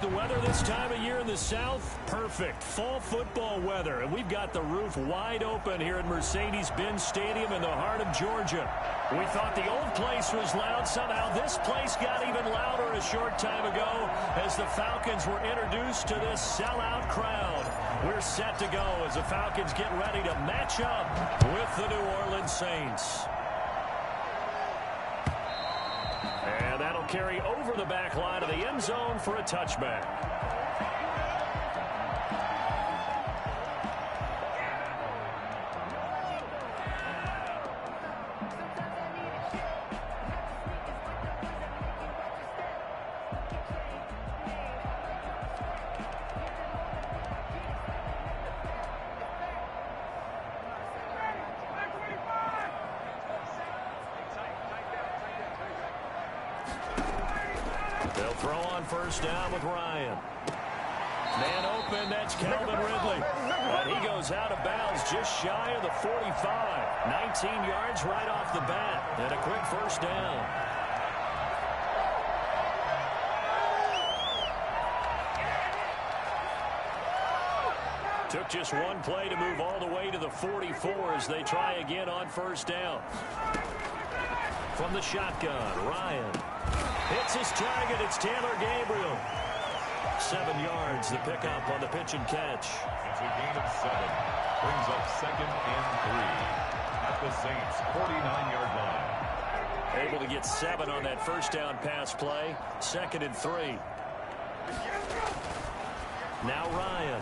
the weather this time of year in the South? Perfect. Fall football weather. And we've got the roof wide open here at Mercedes-Benz Stadium in the heart of Georgia. We thought the old place was loud. Somehow this place got even louder a short time ago as the Falcons were introduced to this sellout crowd. We're set to go as the Falcons get ready to match up with the New Orleans Saints. And that'll carry over the back line of the end zone for a touchback. They'll throw on first down with Ryan. Man open, that's Calvin Ridley. And he goes out of bounds just shy of the 45. 19 yards right off the bat. And a quick first down. Took just one play to move all the way to the 44 as they try again on first down. From the shotgun, Ryan. Hits his target. It's Taylor Gabriel. 7 yards, the pickup on the pitch and catch. It's a gain of 7. Brings up 2nd and 3 at the Saints' 49-yard line. Able to get 7 on that first down pass play. 2nd and 3. Now Ryan.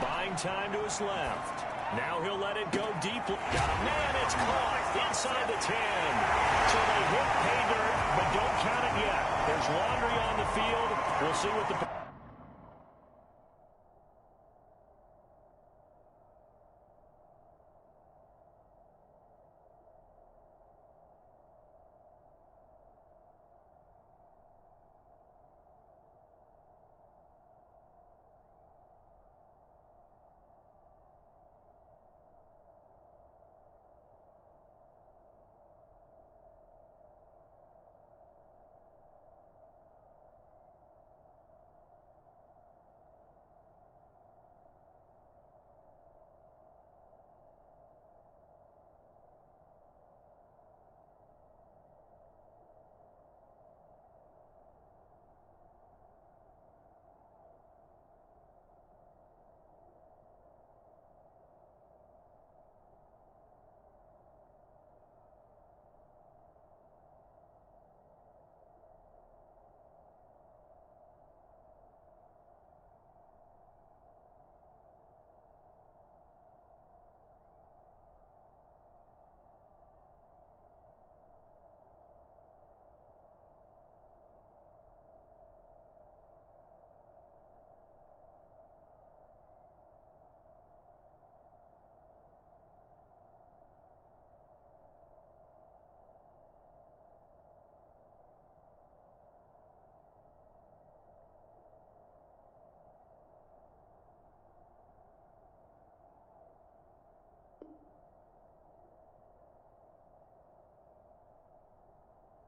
Buying time to his left. Now he'll let it go deep. Got a man, it's caught inside the 10. So they hit pay dirt, but don't count it yet. There's laundry on the field. We'll see what the...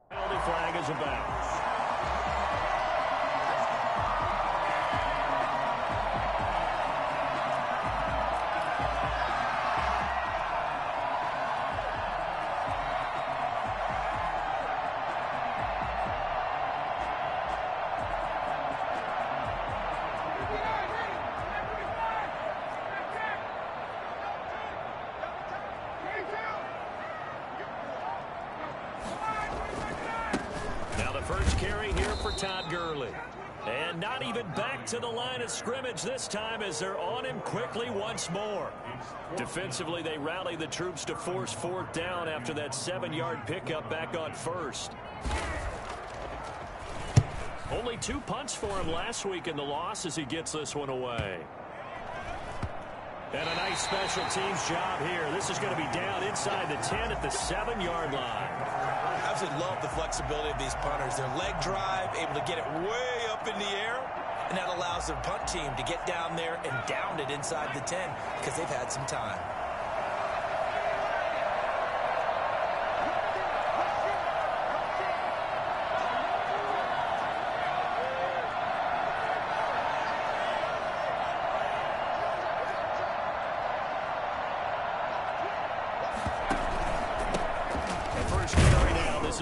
Penalty flag is about. First carry here for Todd Gurley. And not even back to the line of scrimmage this time as they're on him quickly once more. Defensively, they rally the troops to force 4th down after that 7-yard pickup back on first. Only 2 punts for him last week in the loss as he gets this one away. And a nice special teams job here. This is going to be down inside the 10 at the 7-yard line. I absolutely love the flexibility of these punters. Their leg drive, able to get it way up in the air, and that allows their punt team to get down there and down it inside the 10 because they've had some time.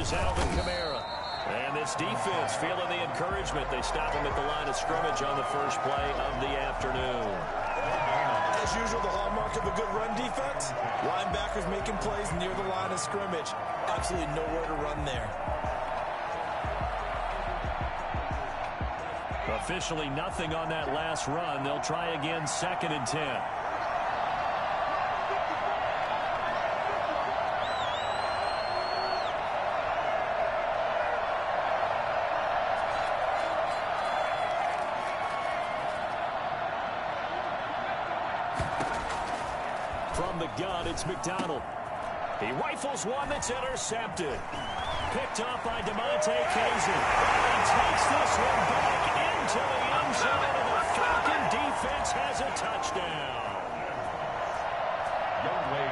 is Alvin Kamara. And this defense feeling the encouragement. They stop him at the line of scrimmage on the first play of the afternoon. As usual, the hallmark of a good run defense, linebackers making plays near the line of scrimmage. Absolutely nowhere to run there. Officially nothing on that last run. They'll try again, 2nd and 10. From the gun, it's McDonald. He rifles one that's intercepted. Picked off by DeMonte Kazin. He takes this one back into the end zone, and the Falcon defense has a touchdown.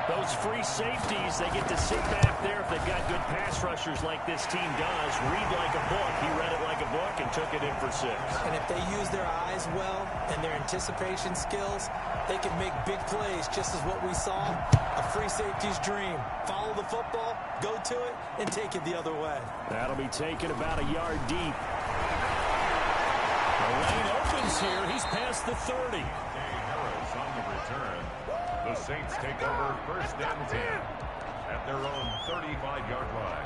Those free safeties, they get to sit back there if they've got good pass rushers like this team does. Read like a book. He read it like a book and took it in for 6. And if they use their eyes well and their anticipation skills, they can make big plays, just as what we saw. A free safety's dream. Follow the football, go to it, and take it the other way. That'll be taken about a yard deep. The lane opens here. He's past the 30. Harris on the return. The Saints take over 1st and 10 at their own 35-yard line.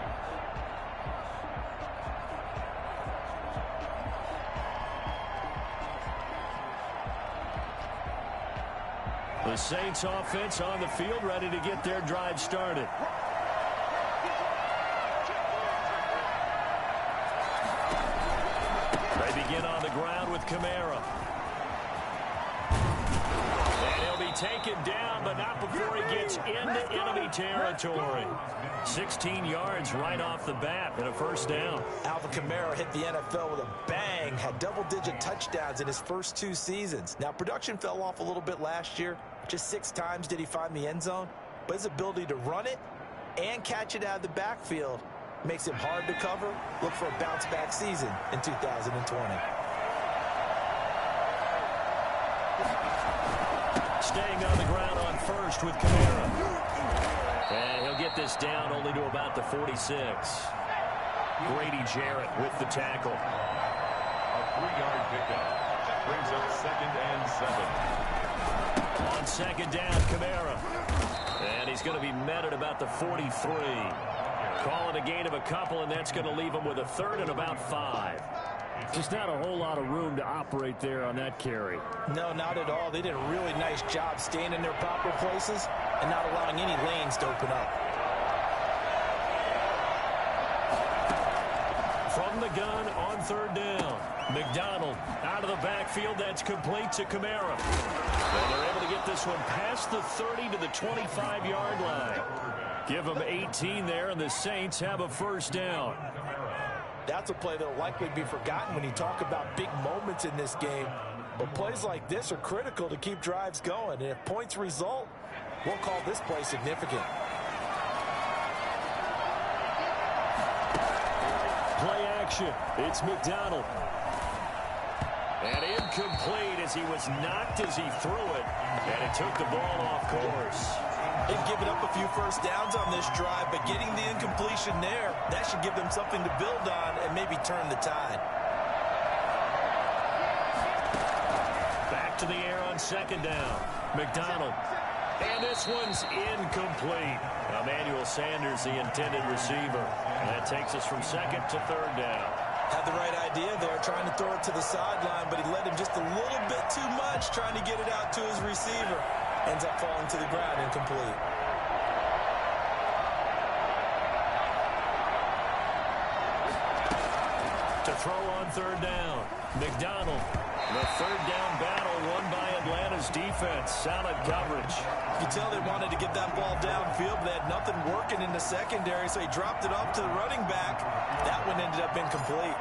The Saints offense on the field, ready to get their drive started. They begin on the ground with Kamara. And he'll be taken down, but not before he gets into enemy territory. 16 yards right off the bat and a 1st down. Alvin Kamara hit the NFL with a bang, had double-digit touchdowns in his first 2 seasons. Now, production fell off a little bit last year. Just 6 times did he find the end zone. But his ability to run it and catch it out of the backfield makes him hard to cover. Look for a bounce-back season in 2020. Staying on the ground on 1st with Kamara. And he'll get this down only to about the 46. Grady Jarrett with the tackle. A 3-yard pickup. Brings up 2nd and 7. On 2nd down, Kamara. And he's going to be met at about the 43. Calling a gain of a couple, and that's going to leave him with a 3rd and about 5. Just not a whole lot of room to operate there on that carry. No, not at all. They did a really nice job staying in their proper places and not allowing any lanes to open up. From the gun on 3rd down. McDonald out of the backfield. That's complete to Kamara. And they're able to get this one past the 30 to the 25-yard line. Give them 18 there, and the Saints have a 1st down. That's a play that will likely be forgotten when you talk about big moments in this game. But plays like this are critical to keep drives going. And if points result, we'll call this play significant. Play action. It's McDonald. And incomplete as he was knocked as he threw it. And it took the ball off course. They've given up a few 1st downs on this drive, but getting the incompletion there, that should give them something to build on and maybe turn the tide. Back to the air on 2nd down. McDonald. And this one's incomplete. Emmanuel Sanders, the intended receiver. And that takes us from 2nd to 3rd down. Had the right idea there, trying to throw it to the sideline, but he led him just a little bit too much, trying to get it out to his receiver. Ends up falling to the ground, incomplete. To throw on 3rd down. McDonald. The 3rd down battle won by Atlanta's defense. Solid coverage. You can tell they wanted to get that ball downfield, but they had nothing working in the secondary, so he dropped it off to the running back. That one ended up incomplete.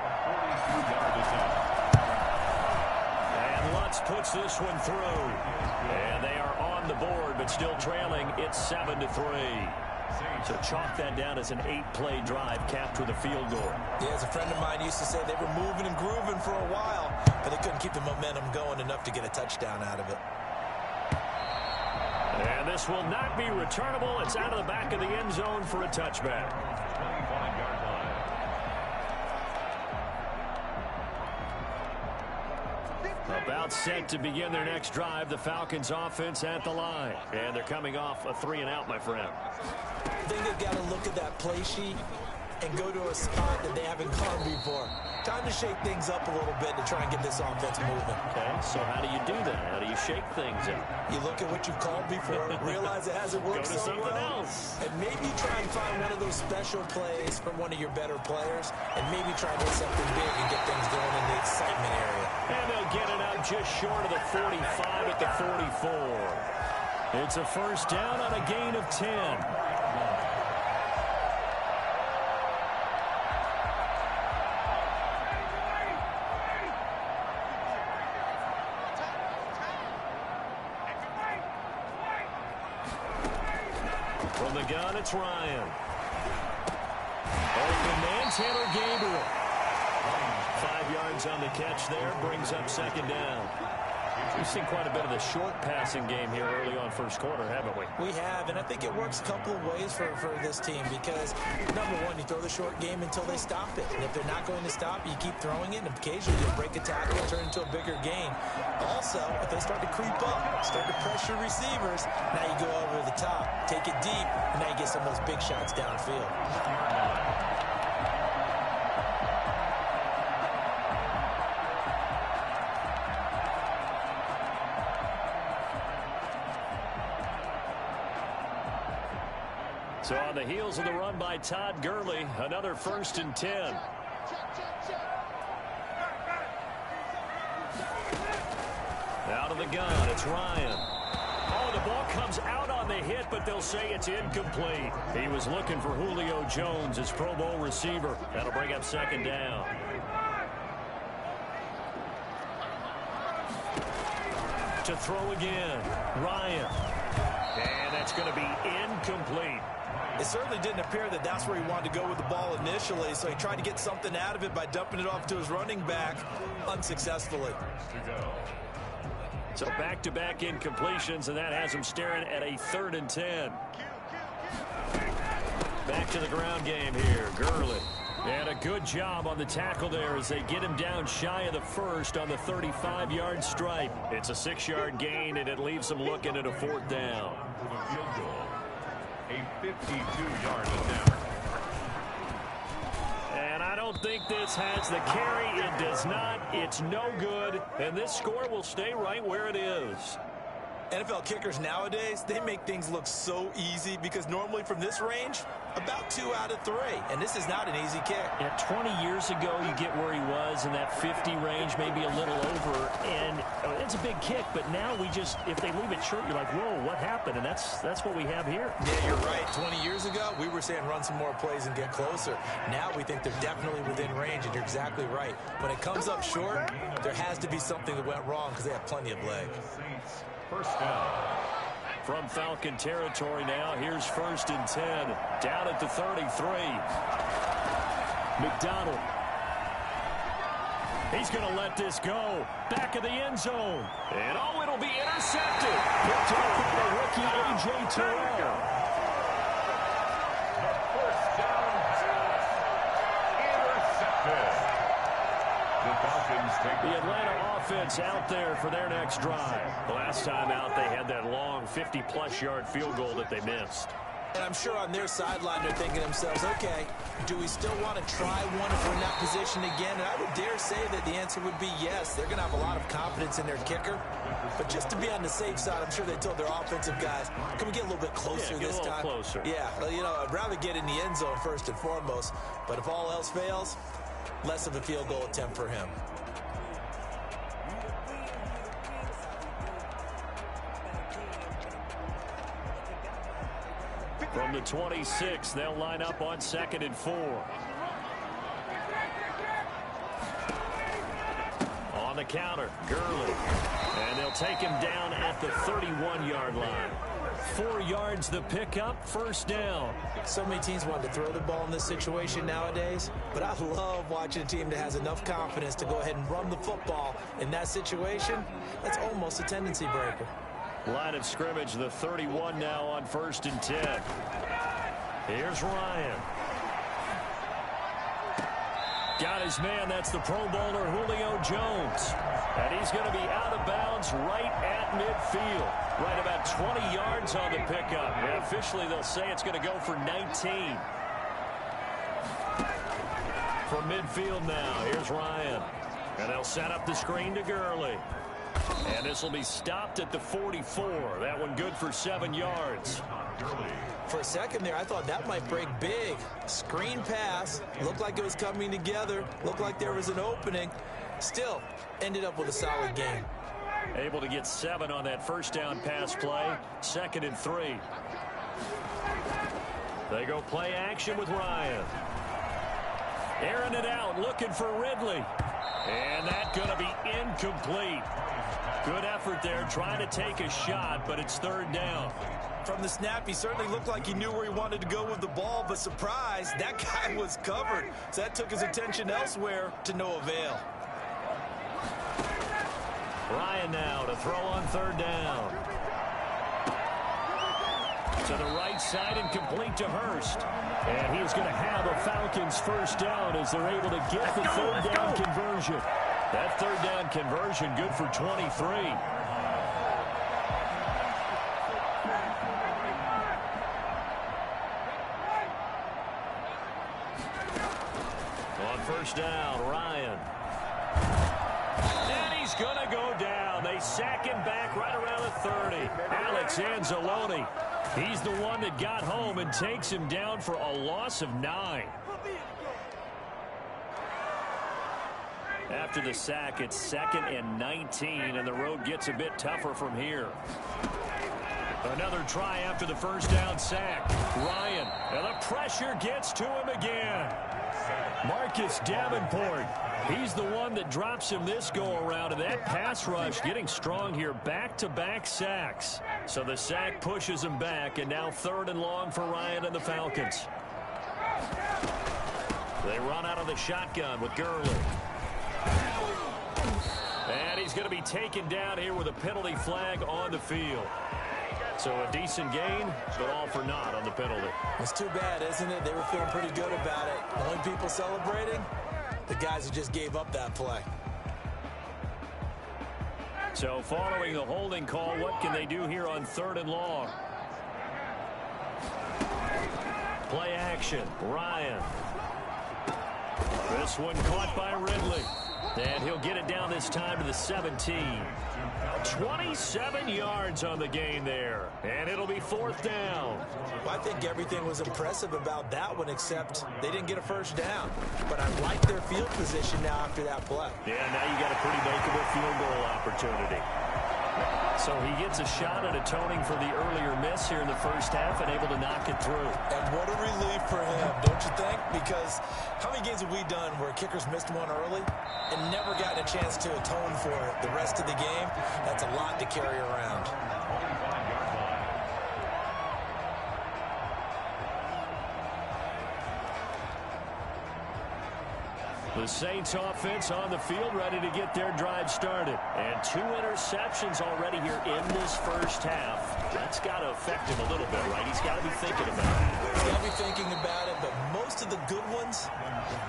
And Lutz puts this one through. And they are on the board, but still trailing. It's 7-3. So chalk that down as an 8-play drive capped with a field goal. Yeah, as a friend of mine used to say, they were moving and grooving for a while, but they couldn't keep the momentum going enough to get a touchdown out of it. And this will not be returnable. It's out of the back of the end zone for a touchback. 25-yard line. About set to begin their next drive. The Falcons offense at the line. And they're coming off a 3-and-out, my friend. I think they've got to look at that play sheet and go to a spot that they haven't gone before. Time to shake things up a little bit to try and get this offense moving. Okay, so how do you do that? How do you shake things up? You look at what you've called before, realize it hasn't worked so well. Go to something else. And maybe try and find one of those special plays from one of your better players, and maybe try to hit something big and get things going in the excitement area. And they'll get it out just short of the 45 at the 44. It's a first down on a gain of 10. From the gun, it's Ryan. Open man, Taylor Gabriel. 5 yards on the catch there, brings up second down. We've seen quite a bit of the short passing game here early on first quarter, haven't we? We have, and I think it works a couple of ways for this team because, number one, you throw the short game until they stop it. And if they're not going to stop it, you keep throwing it, and occasionally you'll break a tackle and turn it into a bigger gain. Also, if they start to creep up, start to pressure receivers, now you go over the top, take it deep, and now you get some of those big shots downfield. So on the heels of the run by Todd Gurley, another 1st and 10. Out of the gun, it's Ryan. Oh, the ball comes out on the hit, but they'll say it's incomplete. He was looking for Julio Jones, his Pro Bowl receiver. That'll bring up second down. To throw again, Ryan. And that's going to be incomplete. It certainly didn't appear that that's where he wanted to go with the ball initially, so he tried to get something out of it by dumping it off to his running back unsuccessfully. So back-to-back incompletions, and that has him staring at a 3rd and 10. Back to the ground game here, Gurley. And a good job on the tackle there as they get him down shy of the first on the 35-yard stripe. It's a 6-yard gain, and it leaves him looking at a 4th down. A 52-yard attempt. And I don't think this has the carry. It does not. It's no good. And this score will stay right where it is. NFL kickers nowadays, they make things look so easy because normally from this range, about 2 out of 3. And this is not an easy kick. Yeah, 20 years ago, you get where he was in that 50 range, maybe a little over. And it's a big kick, but now we just, if they leave it short, you're like, whoa, what happened? And that's what we have here. Yeah, you're right. 20 years ago, we were saying run some more plays and get closer. Now we think they're definitely within range, and you're exactly right. When it comes up short, there has to be something that went wrong because they have plenty of leg. First down. From Falcon territory now, here's 1st and 10. Down at the 33. McDonald. He's going to let this go. Back of the end zone. And oh, it'll be intercepted. Picked up by the rookie, A.J. Terrell. First down pass. Intercepted. The Falcons take The Atlanta offense out there for their next drive. The last time out, they had that long 50-plus yard field goal that they missed. And I'm sure on their sideline they're thinking to themselves, okay, do we still want to try one if we're in that position again? And I would dare say that the answer would be yes. They're going to have a lot of confidence in their kicker. But just to be on the safe side, I'm sure they told their offensive guys, can we get a little bit closer this time? Closer. Yeah, well, you know, I'd rather get in the end zone first and foremost. But if all else fails, less of a field goal attempt for him. From the 26, they'll line up on 2nd and 4. On the counter, Gurley. And they'll take him down at the 31-yard line. 4 yards the pickup, first down. So many teams want to throw the ball in this situation nowadays, but I love watching a team that has enough confidence to go ahead and run the football in that situation. That's almost a tendency breaker. Line of scrimmage, the 31 now on 1st and 10. Here's Ryan. Got his man. That's the Pro Bowler Julio Jones. And he's going to be out of bounds right at midfield. Right about 20 yards on the pickup. And officially, they'll say it's going to go for 19. From midfield now, here's Ryan. And they'll set up the screen to Gurley. And this will be stopped at the 44. That one good for 7 yards. For a second there, I thought that might break big. Screen pass. Looked like it was coming together. Looked like there was an opening. Still, ended up with a solid game. Able to get 7 on that first down pass play. 2nd and 3. They go play action with Ryan. Airing it out, looking for Ridley. And that's going to be incomplete. Good effort there, trying to take a shot, but it's 3rd down. From the snap, he certainly looked like he knew where he wanted to go with the ball, but surprise, that guy was covered. So that took his attention elsewhere to no avail. Ryan now to throw on 3rd down. To the right side and complete to Hurst. And he's going to have a Falcons first down as they're able to get the 3rd down conversion. That 3rd down conversion good for 23. On first down, Ryan. And he's going to go down. They sack him back right around the 30. Alex Anzalone. He's the one that got home and takes him down for a loss of 9. After the sack, it's 2nd and 19, and the road gets a bit tougher from here. Another try after the first down sack. Ryan, and the pressure gets to him again. Marcus Davenport, he's the one that drops him this go-around, and that pass rush getting strong here. Back-to-back sacks. So the sack pushes him back, and now 3rd and long for Ryan and the Falcons. They run out of the shotgun with Gurley. And he's going to be taken down here with a penalty flag on the field. So a decent gain, but all for naught on the penalty. It's too bad, isn't it? They were feeling pretty good about it. The only people celebrating, the guys who just gave up that play. So following the holding call, what can they do here on 3rd and long? Play action, Ryan. This one caught by Ridley. And he'll get it down this time to the 17. 27 yards on the gain there. And it'll be 4th down. Well, I think everything was impressive about that one, except they didn't get a first down. But I like their field position now after that play. Yeah, now you got a pretty makeable field goal opportunity. So he gets a shot at atoning for the earlier miss here in the first half and able to knock it through. And what a relief for him, don't you think? Because how many games have we done where kickers missed one early and never gotten a chance to atone for it the rest of the game? That's a lot to carry around. The Saints offense on the field, ready to get their drive started. And 2 interceptions already here in this first half. That's got to affect him a little bit, right? He's got to be thinking about it. He's got to be thinking about it, but most of the good ones,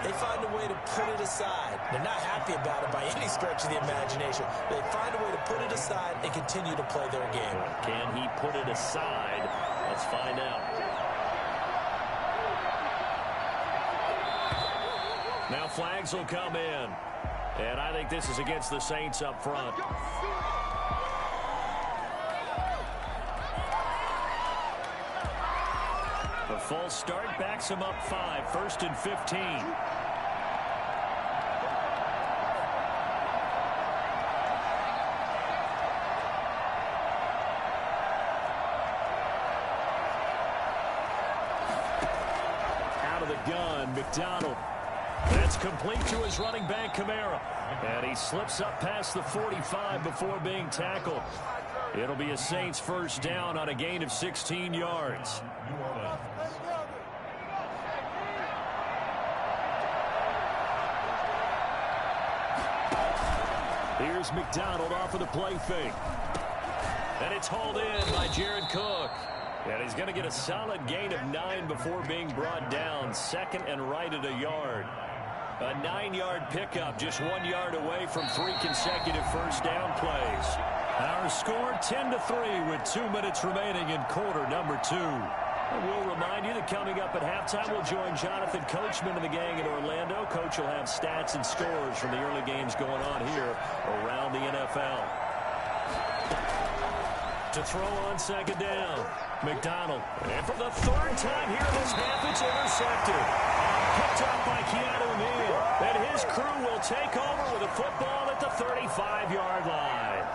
they find a way to put it aside. They're not happy about it by any stretch of the imagination. They find a way to put it aside and continue to play their game. Can he put it aside? Let's find out. Now flags will come in. And I think this is against the Saints up front. The false start backs him up 5. 1st and 15. Out of the gun, McDonald. That's complete to his running back, Kamara. And he slips up past the 45 before being tackled. It'll be a Saints first down on a gain of 16 yards. Here's McDonald off of the play fake. And it's hauled in by Jared Cook. And he's going to get a solid gain of 9 before being brought down. 2nd and right at a yard. A 9-yard pickup, just 1 yard away from 3 consecutive first down plays. Our score 10-3 with 2 minutes remaining in quarter number 2. We'll remind you that coming up at halftime, we'll join Jonathan Coachman and the gang in Orlando. Coach will have stats and scores from the early games going on here around the NFL. To throw on second down, McDonald. And for the 3rd time here this half, it's intercepted. Picked up by Keanu Neal. And his crew will take over with a football at the 35-yard line.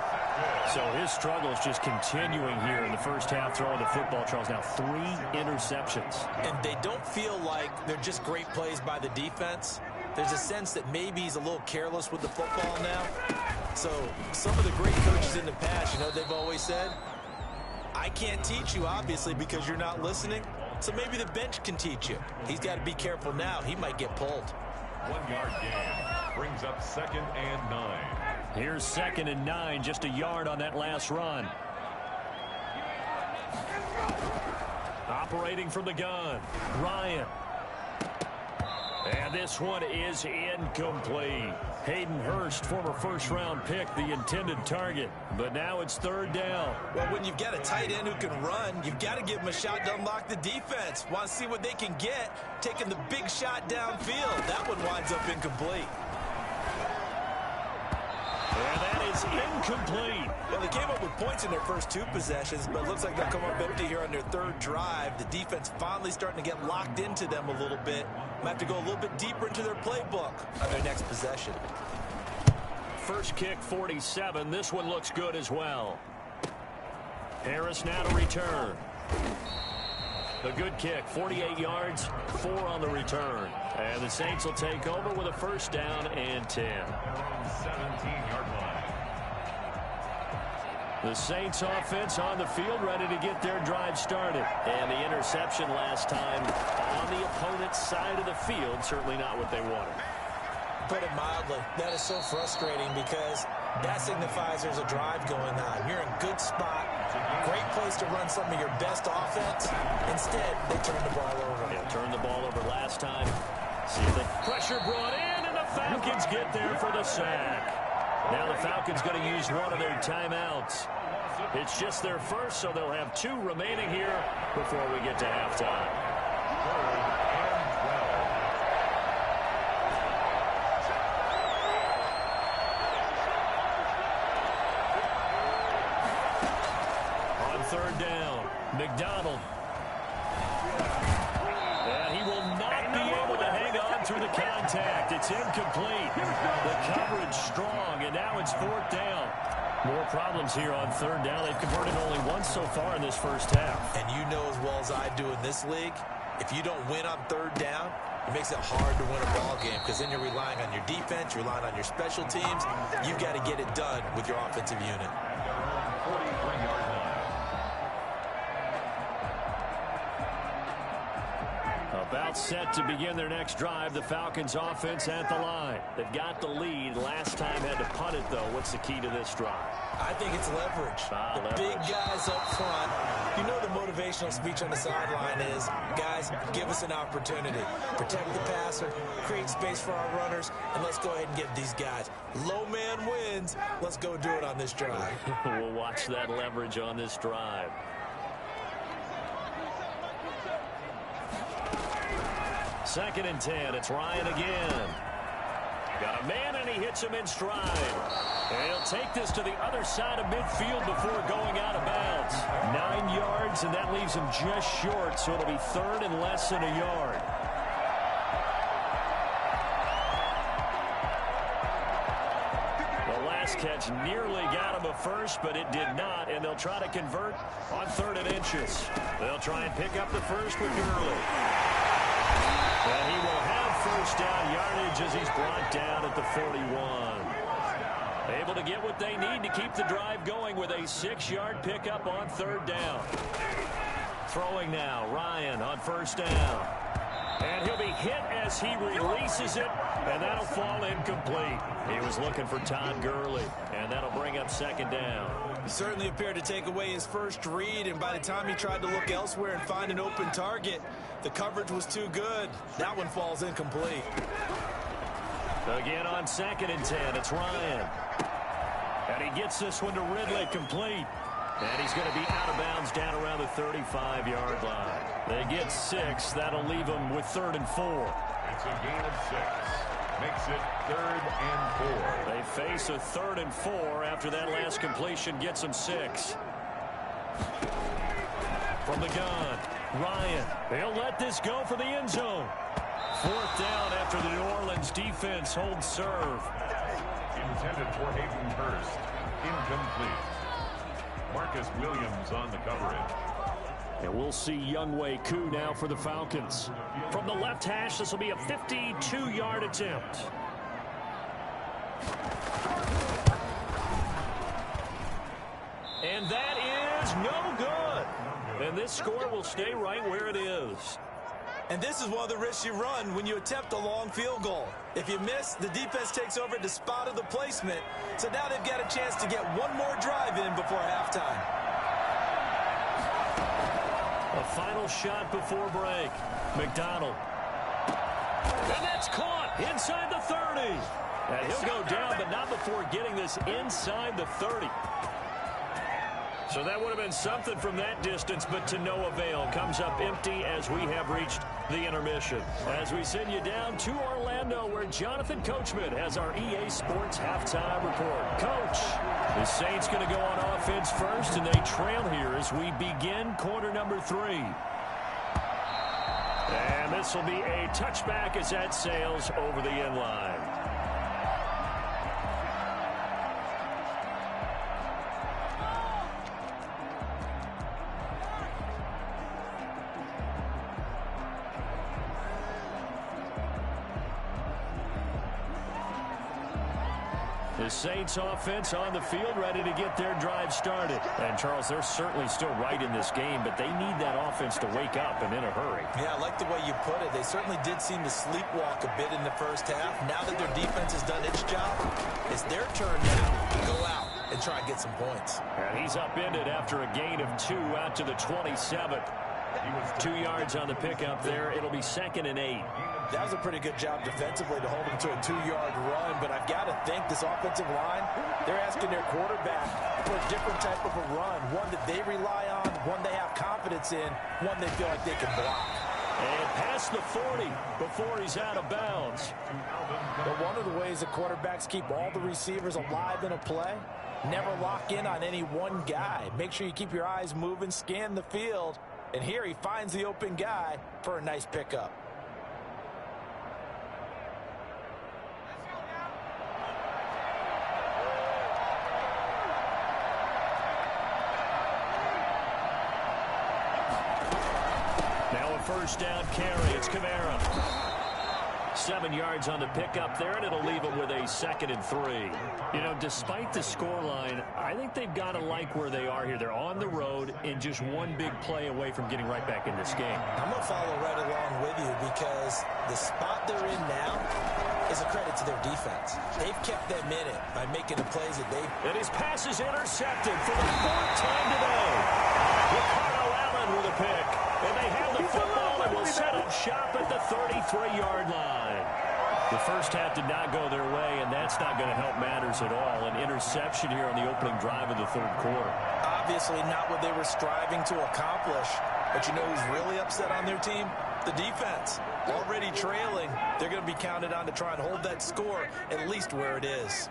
So his struggles just continuing here in the first half throwing the football, Charles. Now 3 interceptions. And they don't feel like they're just great plays by the defense. There's a sense that maybe he's a little careless with the football now. So some of the great coaches in the past, you know, they've always said, I can't teach you, obviously, because you're not listening. So maybe the bench can teach you. He's got to be careful now. He might get pulled. 1-yard gain brings up 2nd and 9. Here's 2nd and 9, just a yard on that last run. Operating from the gun, Ryan. And this one is incomplete. Hayden Hurst, former first-round pick, the intended target. But now it's 3rd down. Well, when you've got a tight end who can run, you've got to give him a shot to unlock the defense. Want to see what they can get, taking the big shot downfield. That one winds up incomplete. And that is incomplete. Well, they came up with points in their first 2 possessions, but it looks like they'll come up empty here on their 3rd drive. The defense finally starting to get locked into them a little bit. Might have to go a little bit deeper into their playbook on their next possession. First kick, 47. This one looks good as well. Harris now to return. A good kick, 48 yards, 4 on the return. And the Saints will take over with a 1st down and 10. 17-yard line. The Saints offense on the field, ready to get their drive started. And the interception last time on the opponent's side of the field, certainly not what they wanted. Put it mildly, that is so frustrating because that signifies there's a drive going on. You're in a good spot, great place to run some of your best offense. Instead, they turn the ball over. Yeah, turned the ball over last time. See the pressure brought in, and the Falcons get there for the sack. Now the Falcons going to use one of their timeouts. It's just their first, so they'll have 2 remaining here before we get to halftime. 3rd down, McDonald. And he will not be able to hang on through the contact. It's incomplete. The coverage strong, and now it's 4th down. More problems here on 3rd down. They've converted only once so far in this first half. And you know as well as I do in this league, if you don't win on 3rd down, it makes it hard to win a ball game because then you're relying on your defense, you're relying on your special teams. You've got to get it done with your offensive unit. 43-yard line. About set to begin their next drive. The Falcons offense at the line. They've got the lead. Last time had to punt it, though. What's the key to this drive? I think it's leverage. Leverage. Big guys up front. You know the motivational speech on the sideline is, guys, give us an opportunity. Protect the passer, create space for our runners, and let's go ahead and get these guys. Low man wins. Let's go do it on this drive. We'll watch that leverage on this drive. Second and 10. It's Ryan again. Got a man, and he hits him in stride. And he'll take this to the other side of midfield before going out of bounds. 9 yards, and that leaves him just short, so it'll be 3rd and less than a yard. The last catch nearly got him a first, but it did not, and they'll try to convert on 3rd and inches. They'll try and pick up the first with Gurley. And he will have 1st down yardage as he's brought down at the 41. Able to get what they need to keep the drive going with a 6-yard pickup on 3rd down. Throwing now, Ryan on 1st down. And he'll be hit as he releases it, and that'll fall incomplete. He was looking for Todd Gurley, and that'll bring up 2nd down. He certainly appeared to take away his first read, and by the time he tried to look elsewhere and find an open target, the coverage was too good. That one falls incomplete. Again on 2nd and 10, it's Ryan. And he gets this one to Ridley, complete. And he's going to be out of bounds down around the 35-yard line. They get 6. That'll leave them with 3rd and 4. It's a gain of 6. Makes it 3rd and 4. They face a 3rd and 4 after that last completion gets them 6. From the gun, Ryan. They'll let this go for the end zone. 4th down after the New Orleans defense holds serve. Intended for Hayden Hurst. Incomplete. Marcus Williams on the coverage. And we'll see Younghoe Koo now for the Falcons. From the left hash, this will be a 52-yard attempt. And that is no good. And this score will stay right where it is. And this is one of the risks you run when you attempt a long field goal. If you miss, the defense takes over at the spot of the placement. So now they've got a chance to get one more drive in before halftime. A final shot before break. McDonald. And that's caught inside the 30. And he'll go down, but not before getting this inside the 30. So that would have been something from that distance, but to no avail. Comes up empty as we have reached the intermission. As we send you down to Orlando, where Jonathan Coachman has our EA Sports halftime report. Coach, the Saints going to go on offense first, and they trail here as we begin quarter number 3. And this will be a touchback as that sails over the end line. The Saints offense on the field, ready to get their drive started. And, Charles, they're certainly still right in this game, but they need that offense to wake up and in a hurry. Yeah, I like the way you put it. They certainly did seem to sleepwalk a bit in the first half. Now that their defense has done its job, it's their turn now to go out and try and get some points. And he's upended after a gain of 2 out to the 27. 2 yards on the pickup there. It'll be 2nd and 8. That was a pretty good job defensively to hold him to a 2-yard run, but I've got to think this offensive line, they're asking their quarterback for a different type of a run, one that they rely on, one they have confidence in, one they feel like they can block. And past the 40 before he's out of bounds. But one of the ways that quarterbacks keep all the receivers alive in a play, never lock in on any one guy. Make sure you keep your eyes moving, scan the field, and here he finds the open guy for a nice pickup. First down carry. It's Kamara. 7 yards on the pickup there, and it'll leave them with a 2nd and 3. You know, despite the scoreline, I think they've got to like where they are here. They're on the road and just one big play away from getting right back in this game. I'm going to follow right along with you because the spot they're in now is a credit to their defense. They've kept them in it by making the plays that they've... And his pass is intercepted for the 4th time today. Ricardo Allen with a pick. And they have the football and will set up shop at the 33-yard line. The first half did not go their way, and that's not going to help matters at all. An interception here on the opening drive of the 3rd quarter. Obviously not what they were striving to accomplish. But you know who's really upset on their team? The defense. Already trailing, they're going to be counted on to try and hold that score at least where it is.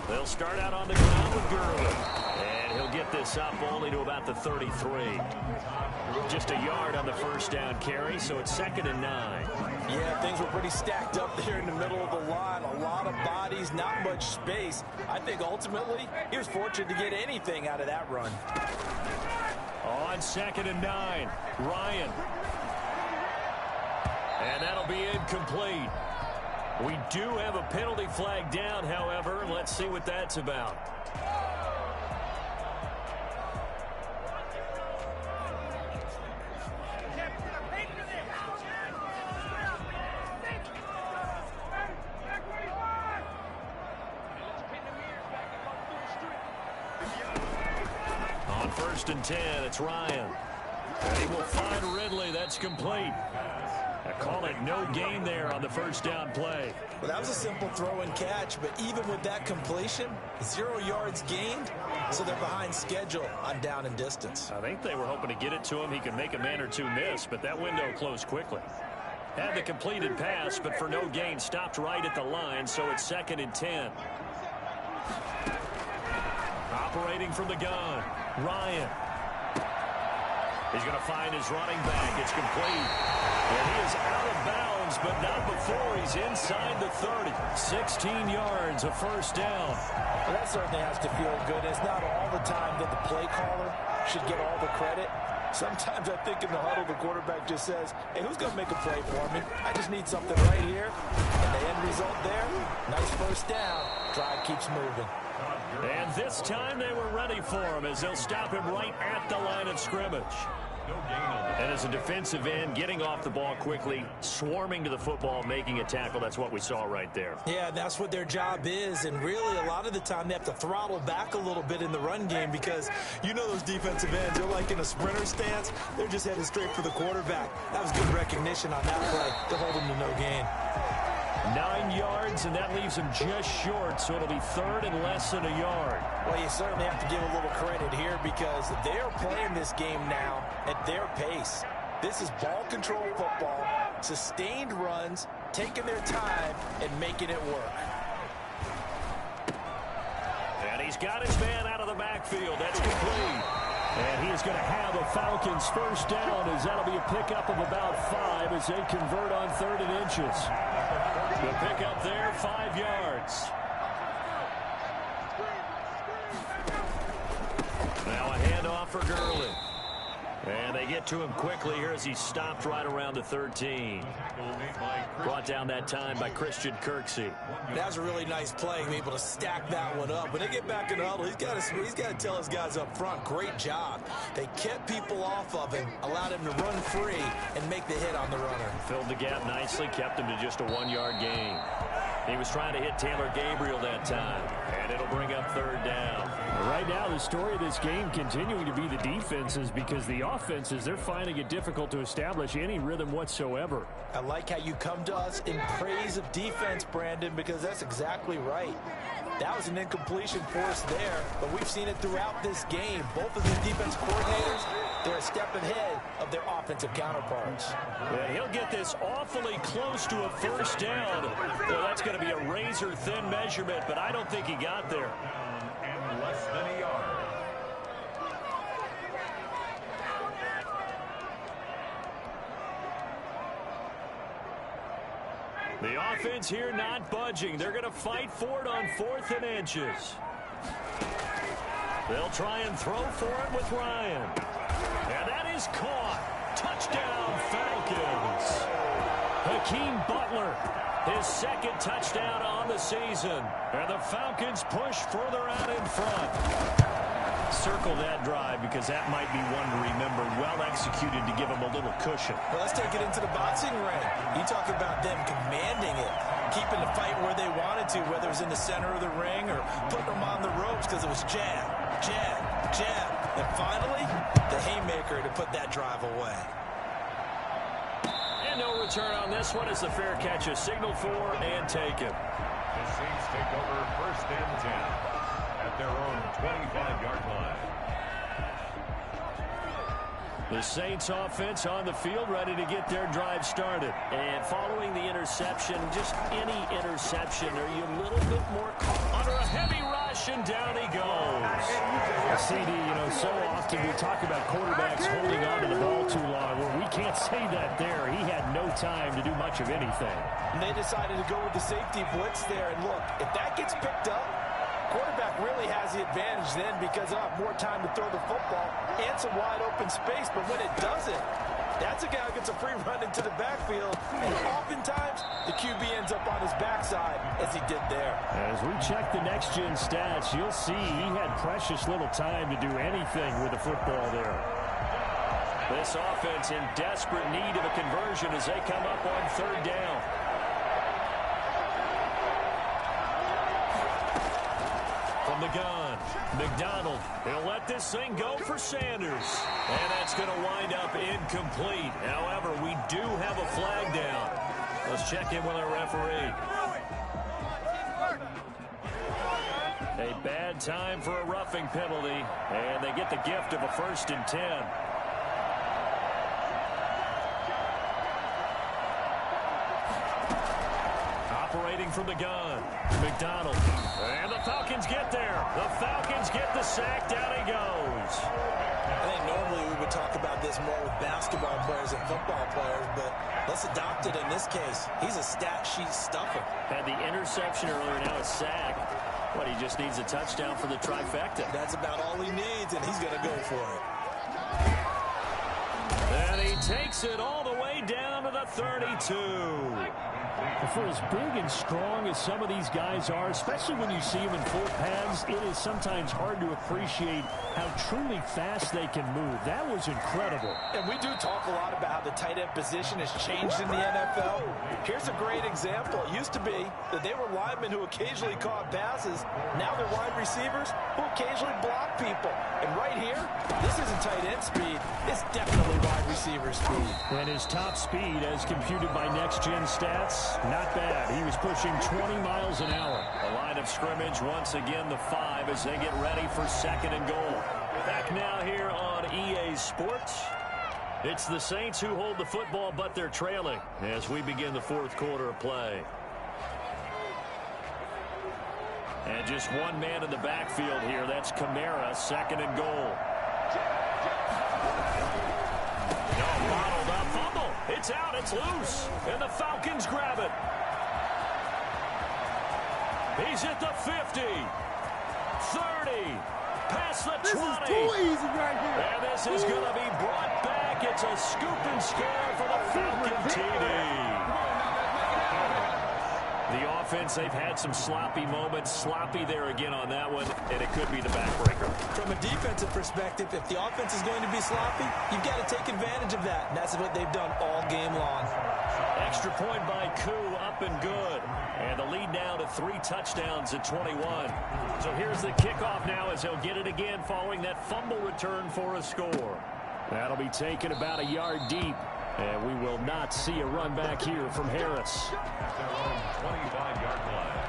They'll start out on the ground with Gurley. And he'll get this up only to about the 33. Just a yard on the first down carry, so it's 2nd and 9. Yeah, things were pretty stacked up there in the middle of the line. A lot of bodies, not much space. I think ultimately he was fortunate to get anything out of that run. On 2nd and 9, Ryan. And that'll be incomplete. We do have a penalty flag down, however. Let's see what that's about. On 1st and 10, it's Ryan. And he will find Ridley. That's complete. I call it no gain there on the first down play. Well, that was a simple throw and catch, but even with that completion, 0 yards gained, so they're behind schedule on down and distance. I think they were hoping to get it to him. He could make a man or two miss, but that window closed quickly. Had the completed pass, but for no gain, stopped right at the line, so it's 2nd and 10. Operating from the gun, Ryan. He's going to find his running back. It's complete. And he is out of bounds, but not before he's inside the 30. 16 yards, a first down. Well, that certainly has to feel good. It's not all the time that the play caller should get all the credit. Sometimes I think in the huddle, the quarterback just says, hey, who's going to make a play for me? I just need something right here. And the end result there, nice first down. Drive keeps moving. And this time they were ready for him as they'll stop him right at the line of scrimmage. And as a defensive end, getting off the ball quickly, swarming to the football, making a tackle, that's what we saw right there. Yeah, that's what their job is. And really, a lot of the time, they have to throttle back a little bit in the run game because you know those defensive ends, they're like in a sprinter stance. They're just heading straight for the quarterback. That was good recognition on that play to hold him to no gain. 9 yards, and that leaves him just short, so it'll be 3rd and less than a yard. Well, you certainly have to give a little credit here because they are playing this game now at their pace. This is ball control football, sustained runs, taking their time, and making it work. And he's got his man out of the backfield. That's complete. And he is going to have a Falcons first down as that'll be a pickup of about 5 as they convert on 3rd and inches. The pickup there, 5 yards. Now a handoff for Gurley. And they get to him quickly here as he stopped right around the 13. Brought down that time by Christian Kirksey. That was a really nice play, able to stack that one up. When they get back in the huddle, he's got to tell his guys up front, great job. They kept people off of him, allowed him to run free and make the hit on the runner. Filled the gap nicely, kept him to just a 1-yard gain. He was trying to hit Taylor Gabriel that time, and it'll bring up 3rd down. Right now, the story of this game continuing to be the defenses because the offenses, they're finding it difficult to establish any rhythm whatsoever. I like how you come to us in praise of defense, Brandon, because that's exactly right. That was an incompletion for us there, but we've seen it throughout this game. Both of these defense coordinators, they're a step ahead of their offensive counterparts. Yeah, he'll get this awfully close to a first down. Well, that's going to be a razor-thin measurement, but I don't think he got there. And less than a yard. The offense here not budging. They're going to fight for it on 4th and inches. They'll try and throw for it with Ryan. And that is caught. Touchdown, Falcons. Hakeem Butler, his 2nd touchdown on the season. And the Falcons push further out in front. Circle that drive because that might be one to remember. Well executed to give them a little cushion. Well, let's take it into the boxing ring. You talk about them commanding it, keeping the fight where they wanted to, whether it was in the center of the ring or putting them on the ropes because it was jab, jab, jab. And finally, the haymaker to put that drive away. And no return on this one as the fair catch is signaled for and taken. The Saints take over 1st and 10 at their own 25-yard line. The Saints offense on the field ready to get their drive started. And following the interception, just any interception, are you a little bit more caught under a heavy rush, and down he goes. CD, so often we talk about quarterbacks holding on to the ball too long. Well, we can't say that there. He had no time to do much of anything. And they decided to go with the safety blitz there. And look, if that gets picked up, quarterback really has the advantage then because they'll have more time to throw the football and some wide open space. But when it doesn't, that's a guy who gets a free run into the backfield. And oftentimes, the QB ends up on his backside as he did there. As we check the next-gen stats, you'll see he had precious little time to do anything with the football there. This offense in desperate need of a conversion as they come up on 3rd down. From the gun, McDonald. He'll let this thing go for Sanders. And that's going to wind up incomplete. However, we do have a flag down. Let's check in with our referee. A bad time for a roughing penalty. And they get the gift of a 1st and 10. Operating from the gun, McDonald. And the Falcons get there. The Falcons get the sack. Down he goes. I think normally we would talk about this more with basketball players and football players, but let's adopt it in this case. He's a stat sheet stuffer. Had the interception earlier, now a sack. What, he just needs a touchdown for the trifecta. That's about all he needs, and he's going to go for it. And he takes it all the way down to the 32. For as big and strong as some of these guys are, especially when you see them in full pads, it is sometimes hard to appreciate how truly fast they can move. That was incredible. And we do talk a lot about how the tight end position has changed in the NFL. Here's a great example. It used to be that they were linemen who occasionally caught passes. Now they're wide receivers who occasionally block people. And right here, this isn't tight end speed. It's definitely wide receiver speed. And his top speed, as computed by Next Gen Stats, not bad. He was pushing 20 miles an hour. The line of scrimmage once again the 5 as they get ready for 2nd and goal. Back now here on EA Sports. It's the Saints who hold the football, but they're trailing as we begin the 4th quarter of play. And just one man in the backfield here. That's Kamara, 2nd and goal. No, bottled up fumble. It's out, it's loose. And the Falcons grab it. He's at the 50. 30. Past the 20. This is too easy right here. And this is going to be brought back. It's a scoop and score for the Falcon TD. The offense, they've had some sloppy moments. Sloppy there again on that one, and it could be the backbreaker. From a defensive perspective, if the offense is going to be sloppy, you've got to take advantage of that. And that's what they've done all game long. Extra point by Koo, up and good. And the lead now to 3 touchdowns at 21. So here's the kickoff now as he'll get it again following that fumble return for a score. That'll be taken about a yard deep. And we will not see a run back here from Harris. At their own 25-yard line.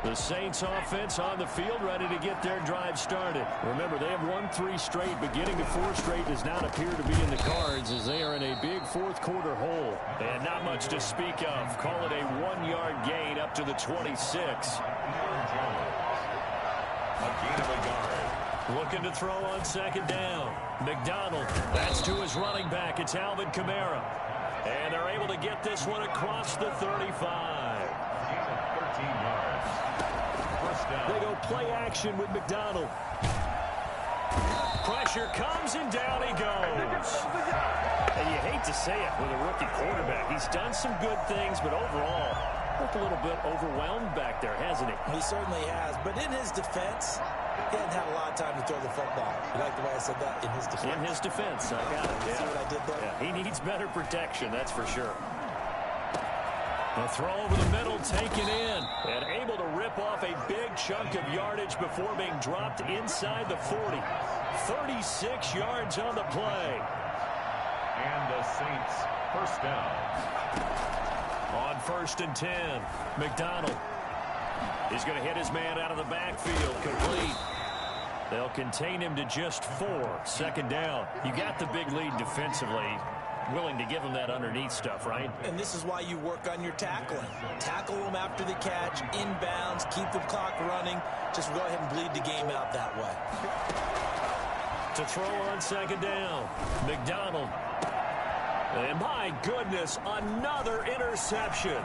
The Saints offense on the field ready to get their drive started. Remember, they have won 3 straight, but getting to 4 straight does not appear to be in the cards as they are in a big 4th quarter hole. And not much to speak of. Call it a 1-yard gain up to the 26. A gain of a yard. Looking to throw on 2nd down. McDonald, that's to his running back. It's Alvin Kamara. And they're able to get this one across the 35. Gain of 13 yards. First down. They go play action with McDonald. Pressure comes and down he goes. And you hate to say it with a rookie quarterback. He's done some good things, but overall, looked a little bit overwhelmed back there, hasn't he? He certainly has. But in his defense, he hasn't had a lot of time to throw the football. You like the way I said that? In his defense. In his defense, I got it. Yeah. See what I did there? Yeah, he needs better protection, that's for sure. The throw over the middle taken in and able to rip off a big chunk of yardage before being dropped inside the 40. 36 yards on the play. And the Saints first down. On 1st and 10, McDonald. He's going to hit his man out of the backfield, complete. They'll contain him to just 4. 2nd down. You got the big lead defensively. Willing to give him that underneath stuff, right? And this is why you work on your tackling. Tackle them after the catch, inbounds, keep the clock running. Just go ahead and bleed the game out that way. To throw on 2nd down, McDonald. And my goodness, another interception.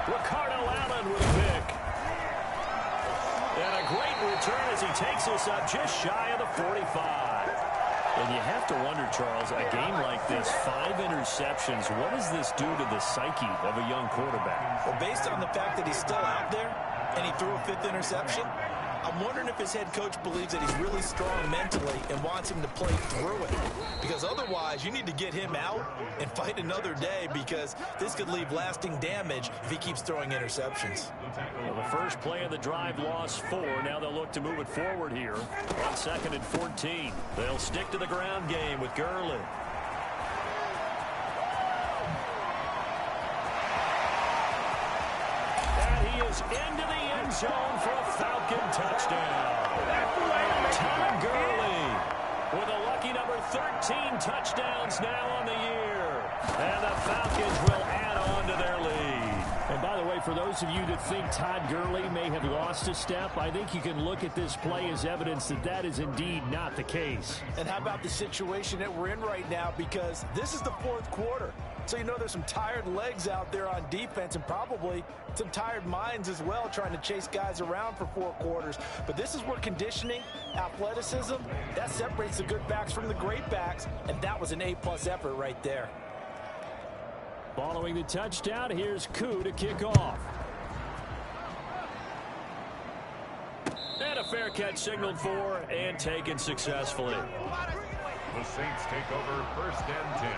Ricardo Allen with a pick. And a great return as he takes us up just shy of the 45. And you have to wonder, Charles, a game like this, 5 interceptions, what does this do to the psyche of a young quarterback? Well, based on the fact that he's still out there and he threw a 5th interception, I'm wondering if his head coach believes that he's really strong mentally and wants him to play through it. Because otherwise, you need to get him out and fight another day, because this could leave lasting damage if he keeps throwing interceptions. Well, the first play of the drive lost 4. Now they'll look to move it forward here on 2nd and 14. They'll stick to the ground game with Gurley. And he is into the end zone for a Falcon touchdown. Todd Gurley with a lucky number 13 touchdowns now on the year. And the Falcons will add on to their lead. And by the way, for those of you that think Todd Gurley may have lost a step, I think you can look at this play as evidence that that is indeed not the case. And how about the situation that we're in right now? Because this is the 4th quarter. So you know there's some tired legs out there on defense, and probably some tired minds as well, trying to chase guys around for 4 quarters. But this is where conditioning, athleticism, that separates the good backs from the great backs, and that was an A-plus effort right there. Following the touchdown, here's Koo to kick off. And a fair catch signaled for and taken successfully. The Saints take over 1st and 10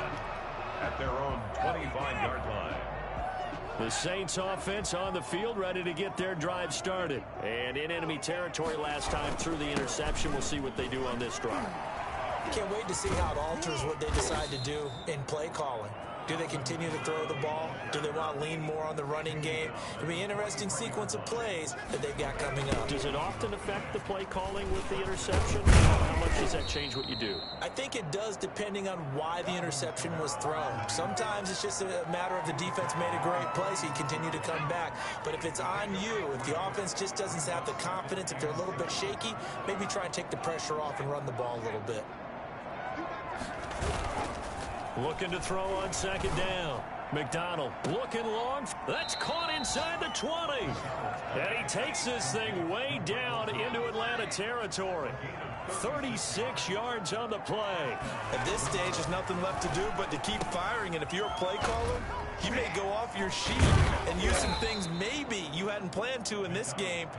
at their own 25-yard line. The Saints offense on the field, ready to get their drive started. And in enemy territory last time through the interception. We'll see what they do on this drive. Can't wait to see how it alters what they decide to do in play calling. Do they continue to throw the ball? Do they want to lean more on the running game? It'll be an interesting sequence of plays that they've got coming up. Does it often affect the play calling with the interception? How much does that change what you do? I think it does, depending on why the interception was thrown. Sometimes it's just a matter of the defense made a great play, so you continue to come back. But if it's on you, if the offense just doesn't have the confidence, if they're a little bit shaky, maybe try and take the pressure off and run the ball a little bit. Looking to throw on 2nd down. McDonald looking long. That's caught inside the 20. And he takes this thing way down into Atlanta territory. 36 yards on the play. At this stage, there's nothing left to do but to keep firing. And if you're a play caller, you may go off your sheet and use some things maybe you hadn't planned to in this game.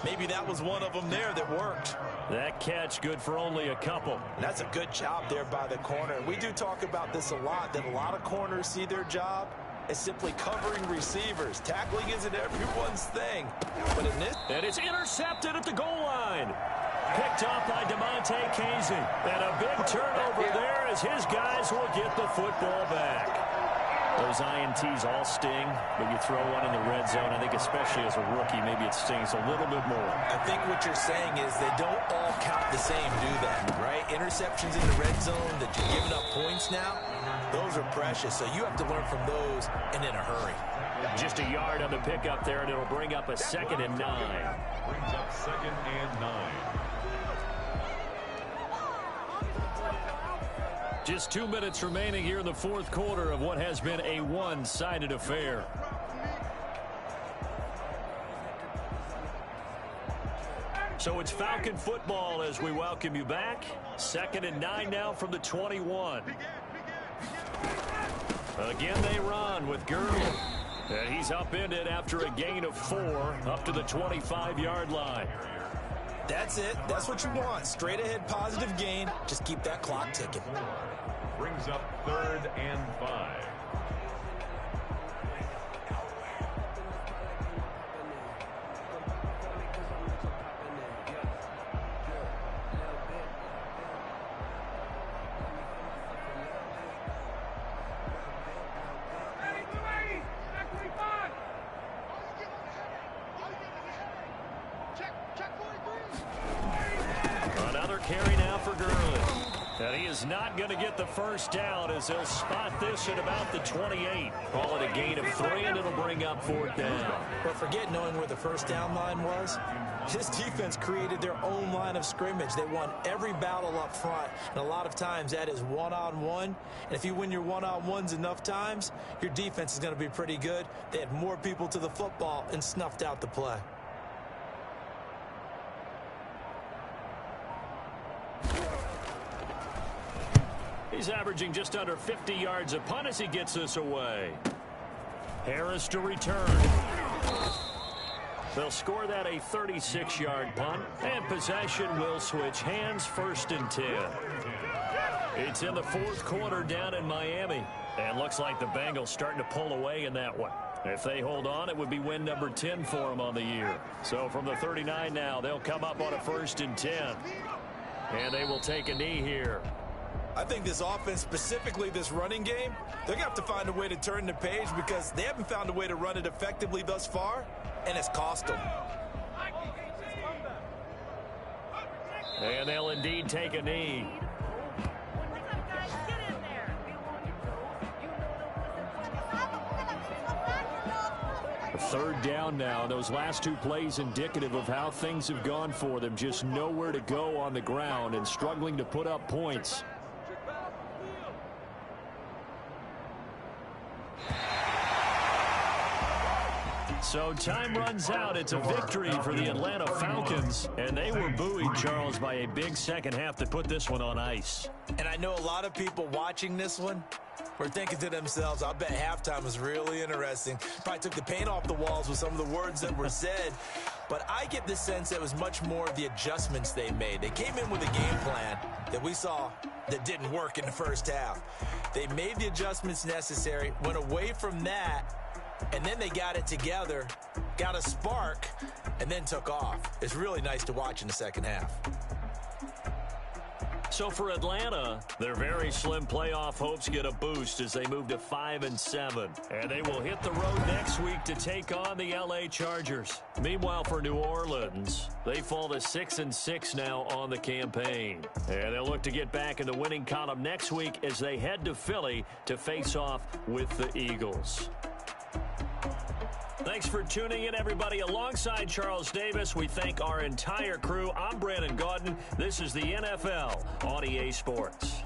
Maybe that was one of them there that worked. That catch good for only a couple. And that's a good job there by the corner. We do talk about this a lot, that a lot of corners see their job as simply covering receivers. Tackling isn't everyone's thing. But in this... And it's intercepted at the goal line. Picked off by DeMonte Casey. And a big turnover there as his guys will get the football back. Those INTs all sting, but you throw one in the red zone. I think especially as a rookie, maybe it stings a little bit more. I think what you're saying is they don't all count the same, do they? Right? Interceptions in the red zone that you're giving up points now, those are precious. So you have to learn from those and in a hurry. Just a yard on the pickup there, and it'll bring up a 2nd and 9. Brings up 2nd and 9. Just 2 minutes remaining here in the 4th quarter of what has been a one-sided affair. So it's Falcon football as we welcome you back. 2nd and 9 now from the 21. Again they run with Gurley. And he's upended after a gain of 4 up to the 25-yard line. That's it. That's what you want. Straight ahead positive gain. Just keep that clock ticking. Brings up 3rd and 5. Another carry now for Gurley. And he is not going to get the first down as they'll spot this at about the 28. Call it a gain of 3, and it'll bring up 4th down. But forget knowing where the first down line was. This defense created their own line of scrimmage. They won every battle up front, and a lot of times that is one-on-one. And if you win your one-on-ones enough times, your defense is going to be pretty good. They had more people to the football and snuffed out the play. He's averaging just under 50 yards a punt as he gets this away. Harris to return. They'll score that a 36-yard punt, and possession will switch hands, 1st and 10. It's in the 4th quarter down in Miami, and looks like the Bengals starting to pull away in that one. If they hold on, it would be win number 10 for them on the year. So from the 39 now, they'll come up on a 1st and 10. And they will take a knee here. I think this offense, specifically this running game, they're going to have to find a way to turn the page because they haven't found a way to run it effectively thus far, and it's cost them. And they'll indeed take a knee. Third down now. Those last 2 plays indicative of how things have gone for them. Just nowhere to go on the ground and struggling to put up points. So time runs out. It's a victory for the Atlanta Falcons. And they were buoyed, Charles, by a big second half to put this one on ice. And I know a lot of people watching this one were thinking to themselves, I bet halftime was really interesting. Probably took the paint off the walls with some of the words that were said. But I get the sense that it was much more of the adjustments they made. They came in with a game plan that we saw that didn't work in the first half. They made the adjustments necessary, went away from that, and then they got it together, got a spark, and then took off. It's really nice to watch in the second half. So for Atlanta, their very slim playoff hopes get a boost as they move to 5-7. And they will hit the road next week to take on the L.A. Chargers. Meanwhile, for New Orleans, they fall to 6-6 now on the campaign. And they'll look to get back in the winning column next week as they head to Philly to face off with the Eagles. Thanks for tuning in, everybody. Alongside Charles Davis, we thank our entire crew. I'm Brandon Gaudin. This is the NFL on EA Sports.